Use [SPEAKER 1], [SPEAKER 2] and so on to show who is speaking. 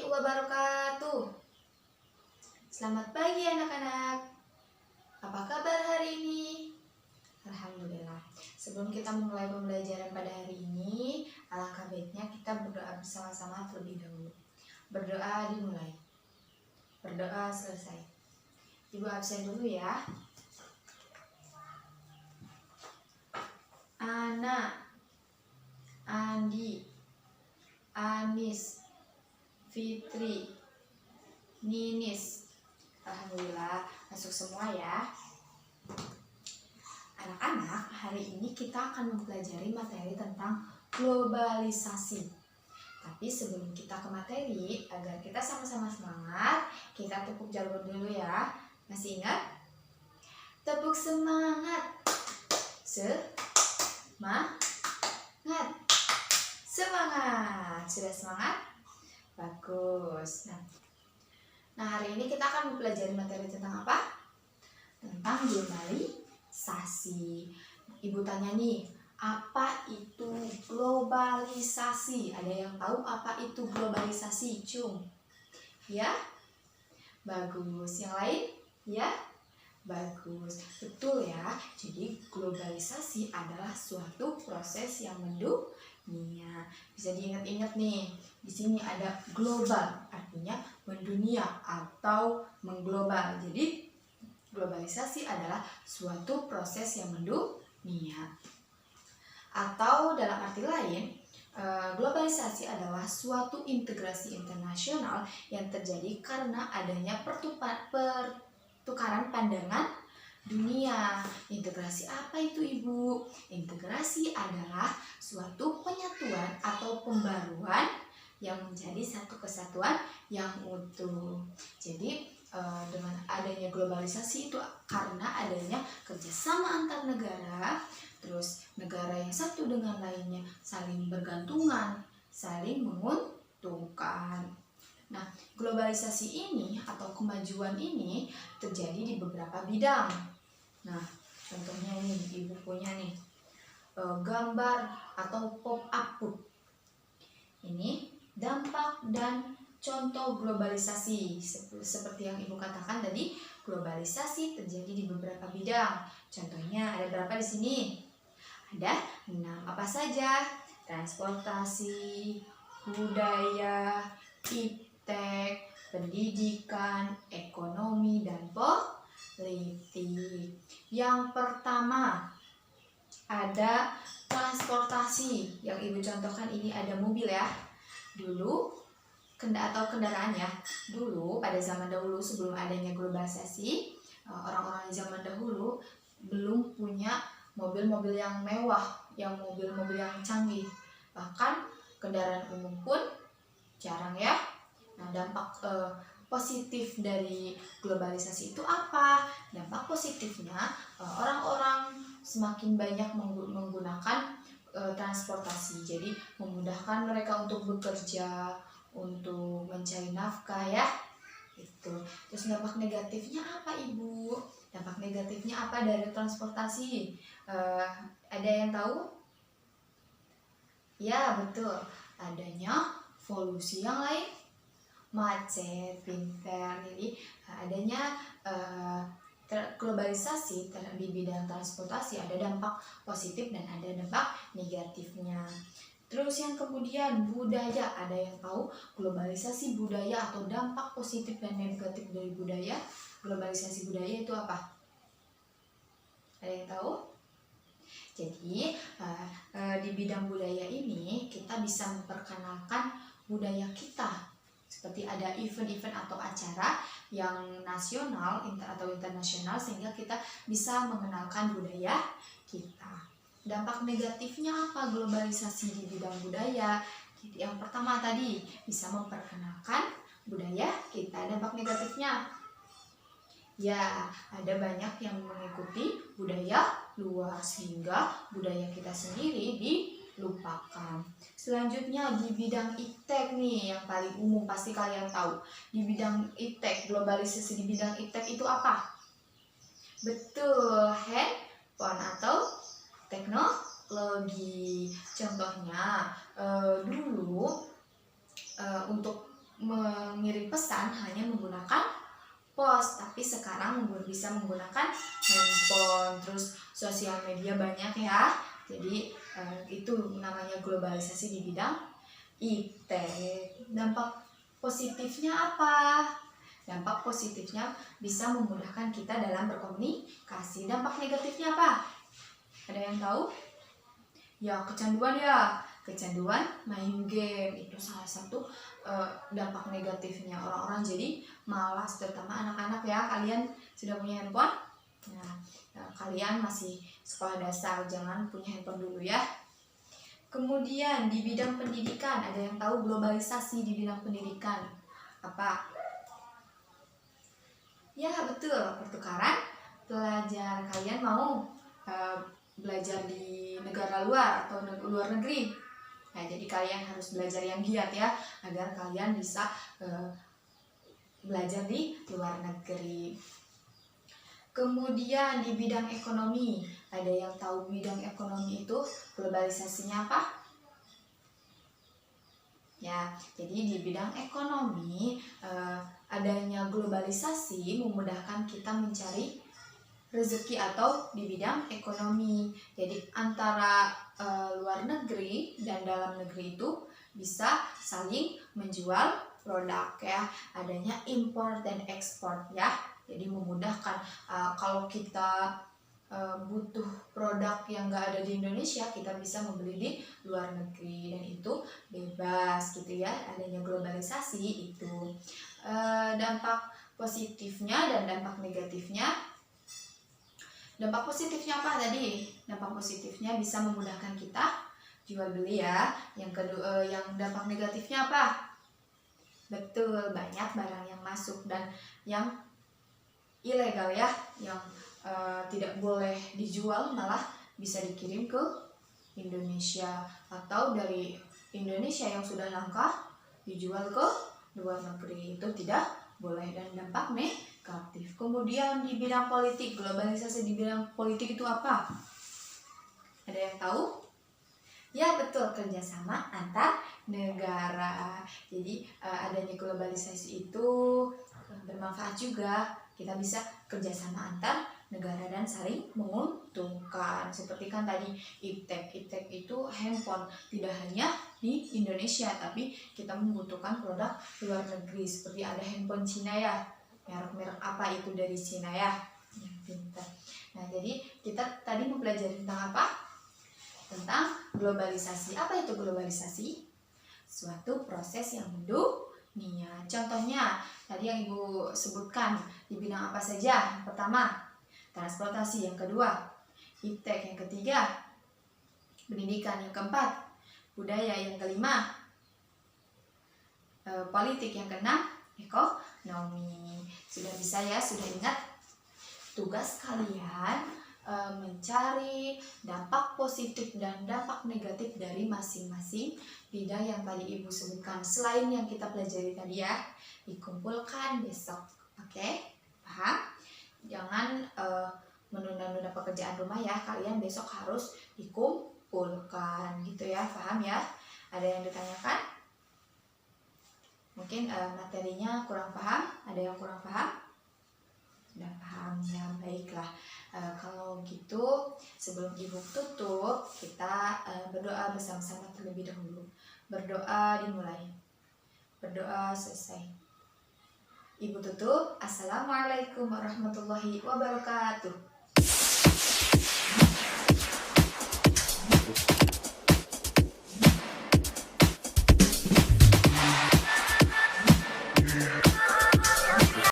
[SPEAKER 1] wabarakatuh. Selamat pagi anak-anak. Apa kabar hari ini? Alhamdulillah. Sebelum kita memulai pembelajaran pada hari ini, alangkah baiknya kita berdoa bersama-sama terlebih dahulu. Berdoa dimulai. Berdoa selesai. Ibu absen dulu ya. Ana, Andi, Anis, Fitri, Ninis. Alhamdulillah masuk semua ya. Anak-anak, hari ini kita akan mempelajari materi tentang globalisasi. Tapi sebelum kita ke materi, agar kita sama-sama semangat, kita tepuk jarum dulu ya. Masih ingat? Tepuk semangat. Semangat. Semangat. Sudah semangat? Bagus. Nah, hari ini kita akan mempelajari materi tentang apa? Tentang globalisasi. Ibu tanya nih, apa itu globalisasi? Ada yang tahu apa itu globalisasi? Cung? Ya? Bagus. Yang lain? Ya? Bagus. Betul ya. Jadi globalisasi adalah suatu proses yang mendunia. Bisa diingat-ingat nih. Di sini ada global, artinya mendunia atau mengglobal. Jadi globalisasi adalah suatu proses yang mendunia. Atau dalam arti lain, globalisasi adalah suatu integrasi internasional yang terjadi karena adanya pertukaran pandangan dunia. Integrasi apa itu, Ibu? Integrasi adalah suatu penyatuan atau pembaruan yang menjadi satu kesatuan yang utuh. Jadi dengan adanya globalisasi itu karena adanya kerjasama antar negara, terus negara yang satu dengan lainnya saling bergantungan, saling menguntungkan. Nah, globalisasi ini atau kemajuan ini terjadi di beberapa bidang. Nah, contohnya ini Ibu punya nih gambar atau pop-up book. Ini dampak dan contoh globalisasi. Seperti yang Ibu katakan tadi, globalisasi terjadi di beberapa bidang. Contohnya ada berapa di sini? Ada 6. Apa saja? Transportasi, budaya, iptek, pendidikan, ekonomi, dan politik. Yang pertama ada transportasi. Yang Ibu contohkan ini ada mobil ya. Dulu kendaraan ya. Dulu pada zaman dahulu sebelum adanya globalisasi, orang-orang zaman dahulu belum punya mobil-mobil yang mewah, yang mobil-mobil yang canggih. Bahkan kendaraan umum pun jarang ya. Nah, dampak positif dari globalisasi itu apa? Dampak positifnya orang-orang semakin banyak menggunakan transportasi. Jadi memudahkan mereka untuk bekerja, untuk mencari nafkah ya. Itu. Terus dampak negatifnya apa, Ibu? Dampak negatifnya apa dari transportasi? Ada yang tahu? Ya, betul. Adanya polusi yang lain, macet, pintar. Jadi adanya globalisasi di bidang transportasi ada dampak positif dan ada dampak negatifnya. Terus yang kemudian budaya, ada yang tahu globalisasi budaya atau dampak positif dan negatif dari budaya? Globalisasi budaya itu apa? Ada yang tahu? Jadi di bidang budaya ini kita bisa memperkenalkan budaya kita. Seperti ada event-event atau acara yang nasional atau internasional sehingga kita bisa mengenalkan budaya kita. Dampak negatifnya apa globalisasi di bidang budaya? Jadi yang pertama tadi bisa memperkenalkan budaya kita. Dampak negatifnya ya ada banyak yang mengikuti budaya luar sehingga budaya kita sendiri dilupakan. Selanjutnya di bidang iptek nih yang paling umum pasti kalian tahu. Di bidang iptek, globalisasi di bidang iptek itu apa? Betul, handphone atau teknologi. Contohnya dulu untuk tapi sekarang bisa menggunakan handphone, terus sosial media banyak ya. Jadi itu namanya globalisasi di bidang IT. Dampak positifnya apa? Dampak positifnya bisa memudahkan kita dalam berkomunikasi. Dampak negatifnya apa? Ada yang tahu? Ya, kecanduan main game itu salah satu dampak negatifnya. Orang-orang jadi malas, terutama anak-anak ya. Kalian sudah punya handphone? Nah, kalian masih sekolah dasar, jangan punya handphone dulu ya. Kemudian di bidang pendidikan, ada yang tahu globalisasi di bidang pendidikan apa? Ya betul, pertukaran pelajar. Kalian mau belajar di negara luar atau luar negeri? Nah, jadi kalian harus belajar yang giat ya, agar kalian bisa belajar di luar negeri. Kemudian di bidang ekonomi, ada yang tahu bidang ekonomi itu globalisasinya apa? Ya, jadi di bidang ekonomi adanya globalisasi memudahkan kita mencari rezeki atau di bidang ekonomi. Jadi antara luar negeri dan dalam negeri itu bisa saling menjual produk ya. Adanya impor dan ekspor ya. Jadi memudahkan kalau kita butuh produk yang nggak ada di Indonesia, kita bisa membeli di luar negeri dan itu bebas gitu ya. Adanya globalisasi itu dampak positifnya dan dampak negatifnya. Dampak positifnya apa tadi? Dampak positifnya bisa memudahkan kita jual beli ya. Yang kedua, yang dampak negatifnya apa? Betul, banyak barang yang masuk dan yang ilegal ya, yang tidak boleh dijual malah bisa dikirim ke Indonesia, atau dari Indonesia yang sudah langka dijual ke luar negeri, itu tidak boleh dan dampak negatif. Kemudian di bidang politik, globalisasi di bidang politik itu apa? Ada yang tahu? Ya betul, kerjasama antar negara. Jadi adanya globalisasi itu bermanfaat juga. Kita bisa kerjasama antar negara dan saling menguntungkan. Seperti kan tadi iptek itu handphone tidak hanya di Indonesia, tapi kita membutuhkan produk luar negeri. Seperti ada handphone Cina ya, merek-merek apa itu dari Cina ya. Pintar. Nah, jadi kita tadi mempelajari tentang apa? Tentang globalisasi. Apa itu globalisasi? Suatu proses yang mendunia. Contohnya tadi yang Ibu sebutkan di bidang apa saja? Yang pertama, transportasi. Yang kedua, iptek. Yang ketiga, pendidikan. Yang keempat, budaya. Yang kelima, politik. Yang keenam, ekonomi. Sudah bisa ya, sudah ingat? Tugas kalian mencari dampak positif dan dampak negatif dari masing-masing bidang yang tadi Ibu sebutkan. Selain yang kita pelajari tadi ya, dikumpulkan besok. Oke? Paham? Jangan menunda-nunda pekerjaan rumah ya. Kalian besok harus dikumpulkan gitu ya. Paham ya? Ada yang ditanyakan? Mungkin materinya kurang paham? Ada yang kurang paham? Sudah paham ya, baiklah. Kalau gitu sebelum Ibu tutup, kita berdoa bersama-sama terlebih dahulu. Berdoa dimulai, berdoa selesai. Ibu tutup. Assalamualaikum warahmatullahi wabarakatuh.